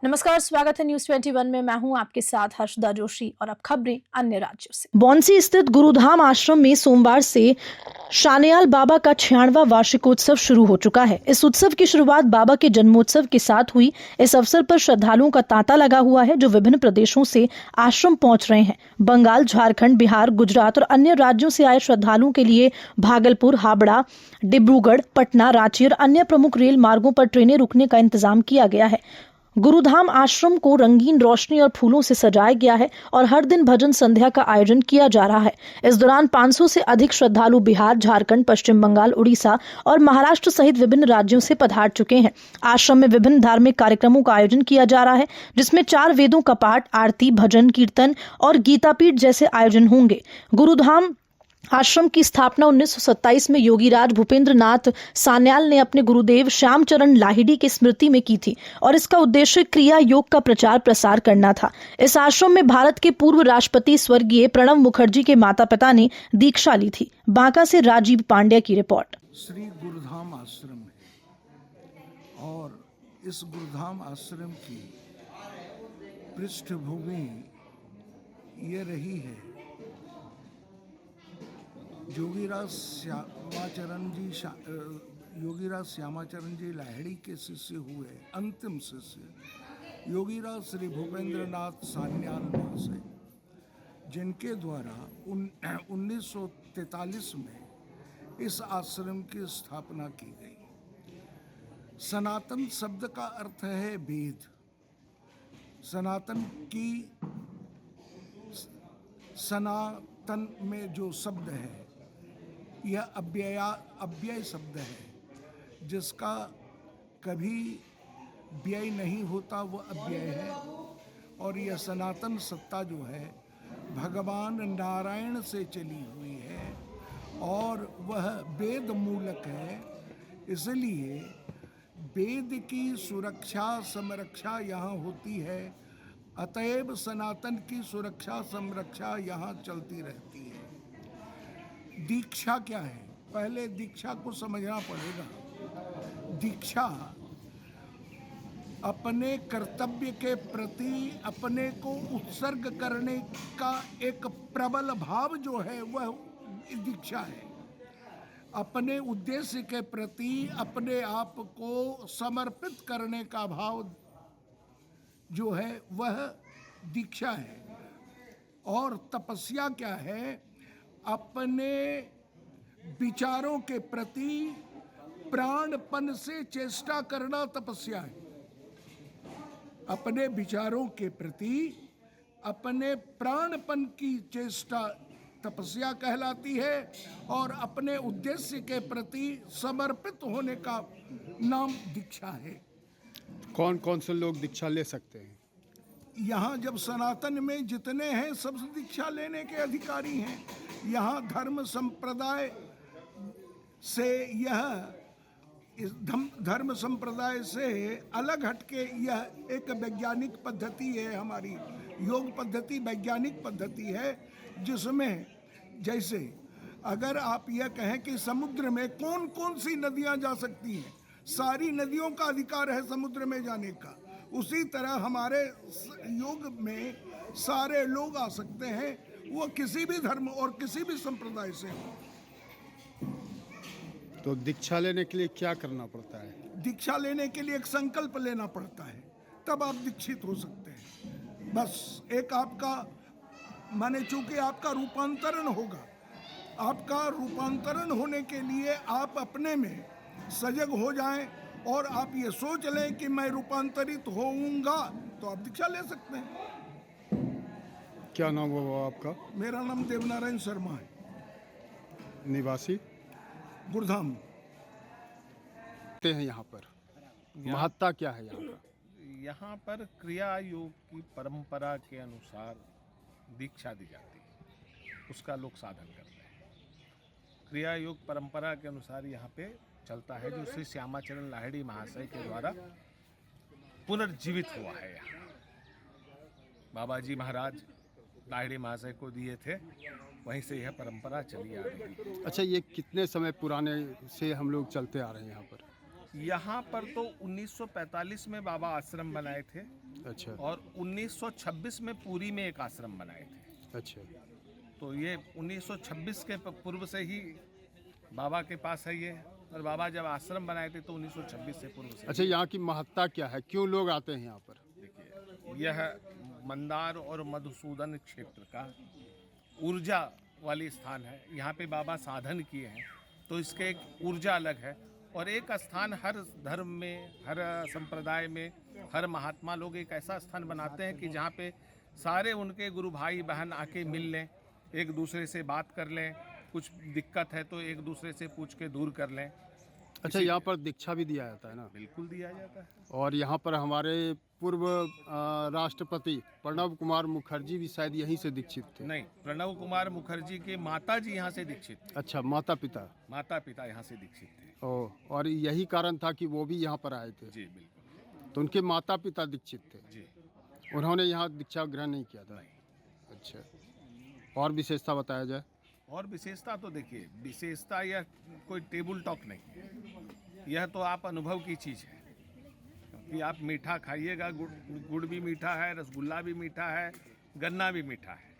नमस्कार, स्वागत है न्यूज 21 में। मैं हूं आपके साथ हर्षदा जोशी और अब खबरें अन्य राज्यों से। बौंसी स्थित गुरुधाम आश्रम में सोमवार से शानयाल बाबा का 96वां वार्षिकोत्सव शुरू हो चुका है। इस उत्सव की शुरुआत बाबा के जन्मोत्सव के साथ हुई। इस अवसर पर श्रद्धालुओं का तांता लगा हुआ है जो विभिन्न प्रदेशों से आश्रम पहुंच रहे हैं। बंगाल, झारखंड, बिहार, गुजरात और अन्य राज्यों से आए श्रद्धालुओं के लिए भागलपुर, हावड़ा, डिब्रूगढ़, पटना, रांची और अन्य प्रमुख रेल मार्गों पर ट्रेनें रुकने का इंतजाम किया गया है। गुरुधाम आश्रम को रंगीन रोशनी और फूलों से सजाया गया है और हर दिन भजन संध्या का आयोजन किया जा रहा है। इस दौरान 500 से अधिक श्रद्धालु बिहार, झारखंड, पश्चिम बंगाल, उड़ीसा और महाराष्ट्र सहित विभिन्न राज्यों से पधार चुके हैं। आश्रम में विभिन्न धार्मिक कार्यक्रमों का आयोजन किया जा रहा है, जिसमें 4 वेदों का पाठ, आरती, भजन, कीर्तन और गीतापीठ जैसे आयोजन होंगे। गुरुधाम आश्रम की स्थापना 1927 में योगीराज भूपेंद्र नाथ सान्याल ने अपने गुरुदेव श्यामचरण लाहिड़ी की स्मृति में की थी और इसका उद्देश्य क्रिया योग का प्रचार प्रसार करना था। इस आश्रम में भारत के पूर्व राष्ट्रपति स्वर्गीय प्रणब मुखर्जी के माता पिता ने दीक्षा ली थी। बांका से राजीव पांड्या की रिपोर्ट। श्री गुरुधाम आश्रम है और इस गुरुधाम आश्रम की पृष्ठभूमि ये रही है, योगीराज श्यामाचरण जी लाहिड़ी के शिष्य हुए अंतिम शिष्य योगीराज श्री भूपेंद्र नाथ सान्याल महाशय, जिनके द्वारा 1943 में इस आश्रम की स्थापना की गई। सनातन शब्द का अर्थ है वेद। सनातन की सनातन में जो शब्द है यह अव्यय शब्द है, जिसका कभी व्यय नहीं होता, वह अव्यय है। और यह सनातन सत्ता जो है भगवान नारायण से चली हुई है और वह वेद मूलक है। इसलिए वेद की सुरक्षा संरक्षा यहाँ होती है, अतएव सनातन की सुरक्षा संरक्षा यहाँ चलती रहती है। दीक्षा क्या है? पहले दीक्षा को समझना पड़ेगा। दीक्षा अपने कर्तव्य के प्रति अपने को उत्सर्ग करने का एक प्रबल भाव जो है वह दीक्षा है। अपने उद्देश्य के प्रति अपने आप को समर्पित करने का भाव जो है वह दीक्षा है। और तपस्या क्या है? अपने विचारों के प्रति प्राणपन से चेष्टा करना तपस्या है। अपने विचारों के प्रति अपने प्राणपन की चेष्टा तपस्या कहलाती है और अपने उद्देश्य के प्रति समर्पित होने का नाम दीक्षा है। कौन कौन से लोग दीक्षा ले सकते हैं? यहाँ जब सनातन में जितने हैं सब दीक्षा लेने के अधिकारी हैं। यहाँ धर्म संप्रदाय से इस धर्म संप्रदाय से अलग हटके यह एक वैज्ञानिक पद्धति है। हमारी योग पद्धति वैज्ञानिक पद्धति है, जिसमें जैसे अगर आप यह कहें कि समुद्र में कौन कौन सी नदियाँ जा सकती हैं, सारी नदियों का अधिकार है समुद्र में जाने का। उसी तरह हमारे योग में सारे लोग आ सकते हैं, वो किसी भी धर्म और किसी भी संप्रदाय से हो। तो दीक्षा लेने के लिए क्या करना पड़ता है? दीक्षा लेने के लिए एक संकल्प लेना पड़ता है, तब आप दीक्षित हो सकते हैं। बस एक आपका माने चूंकि आपका रूपांतरण होगा, आपका रूपांतरण होने के लिए आप अपने में सजग हो जाएं और आप ये सोच लें कि मैं रूपांतरित होऊंगा, तो आप दीक्षा ले सकते हैं। क्या नाम हुआ आपका? मेरा नाम देवनारायण शर्मा है, निवासी गुरुधाम। हैं यहाँ पर महत्ता क्या है यहाँ का? यहाँ पर क्रिया योग की परंपरा के अनुसार दीक्षा दी जाती है, उसका लोग साधन करते हैं। क्रिया योग परंपरा के अनुसार यहाँ पे चलता है, जो श्री श्यामाचरण लाहिड़ी महाशय के द्वारा पुनर्जीवित हुआ है। यहाँ बाबा जी महाराज लाहिड़ी महाशय को दिए थे, वहीं से यह परंपरा चली आ रही है। अच्छा, ये कितने समय पुराने से हम लोग चलते आ रहे हैं यहाँ पर? यहाँ पर तो 1945 में बाबा आश्रम बनाए थे अच्छा और 1926 में पुरी में एक आश्रम बनाए थे। अच्छा तो ये 1926 के पूर्व से ही बाबा के पास है ये, और बाबा जब आश्रम बनाए थे तो 1926 से पूर्व से। अच्छा, यहाँ की महत्ता क्या है, क्यों लोग आते हैं यहाँ पर? देखिए, यह मंदार और मधुसूदन क्षेत्र का ऊर्जा वाली स्थान है। यहाँ पे बाबा साधन किए हैं, तो इसके एक ऊर्जा अलग है। और एक स्थान हर धर्म में, हर संप्रदाय में, हर महात्मा लोग एक ऐसा स्थान बनाते हैं कि जहाँ पे सारे उनके गुरु भाई बहन आके मिल लें, एक दूसरे से बात कर लें, कुछ दिक्कत है तो एक दूसरे से पूछ के दूर कर लें। अच्छा, यहाँ पर दीक्षा भी दिया जाता है ना? बिल्कुल दिया जाता है। और यहाँ पर हमारे पूर्व राष्ट्रपति प्रणब कुमार मुखर्जी भी शायद यहीं से दीक्षित थे। नहीं, प्रणब कुमार मुखर्जी के माता जी यहाँ से दीक्षित थे। अच्छा, माता पिता? माता पिता यहाँ से दीक्षित थे। और यही कारण था कि वो भी यहाँ पर आए थे? जी बिल्कुल। तो उनके माता पिता दीक्षित थे? जी। उन्होंने यहाँ दीक्षा ग्रहण नहीं किया था? नहीं। अच्छा, और विशेषता बताया जाए? और विशेषता तो देखिए, विशेषता यह कोई टेबल टॉक नहीं है, यह तो आप अनुभव की चीज़ है कि आप मीठा खाइएगा। गुड़ भी मीठा है, रसगुल्ला भी मीठा है, गन्ना भी मीठा है,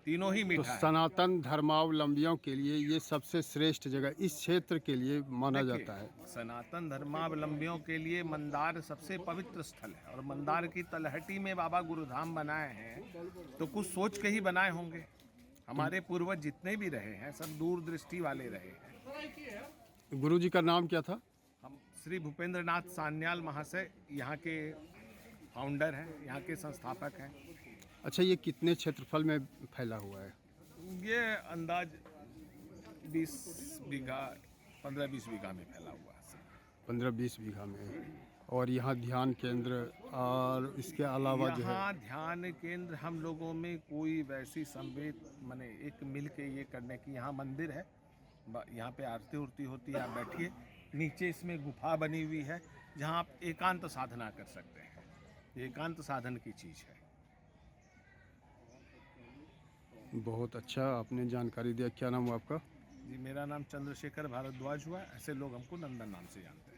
तीनों ही तो मीठा है। सनातन धर्मावलंबियों के लिए ये सबसे श्रेष्ठ जगह इस क्षेत्र के लिए माना जाता है। सनातन धर्मावलंबियों के लिए मंदार सबसे पवित्र स्थल है, और मंदार की तलहटी में बाबा गुरुधाम बनाए हैं तो कुछ सोच के ही बनाए होंगे। हमारे पूर्वज जितने भी रहे हैं सब दूरदृष्टि वाले रहे हैं। गुरु जी का नाम क्या था? हम श्री भूपेंद्र नाथ सान्याल महाशय यहाँ के फाउंडर हैं, यहाँ के संस्थापक हैं। अच्छा, ये कितने क्षेत्रफल में फैला हुआ है? ये अंदाज 20 बीघा, 15-20 बीघा में फैला हुआ है। 15-20 बीघा में। और यहाँ ध्यान केंद्र और इसके अलावा जो है, यहाँ ध्यान केंद्र हम लोगों में कोई वैसी संवेद माने एक मिल के ये करने की, यहाँ मंदिर है, यहाँ पे आरती उरती होती है, आप बैठिए। नीचे इसमें गुफा बनी हुई है जहाँ आप एकांत साधना कर सकते हैं। ये एकांत साधन की चीज़ है। बहुत अच्छा आपने जानकारी दिया। क्या नाम हुआ आपका? जी, मेरा नाम चंद्रशेखर भारद्वाज हुआ। ऐसे लोग हमको नंदन नाम से जानते हैं।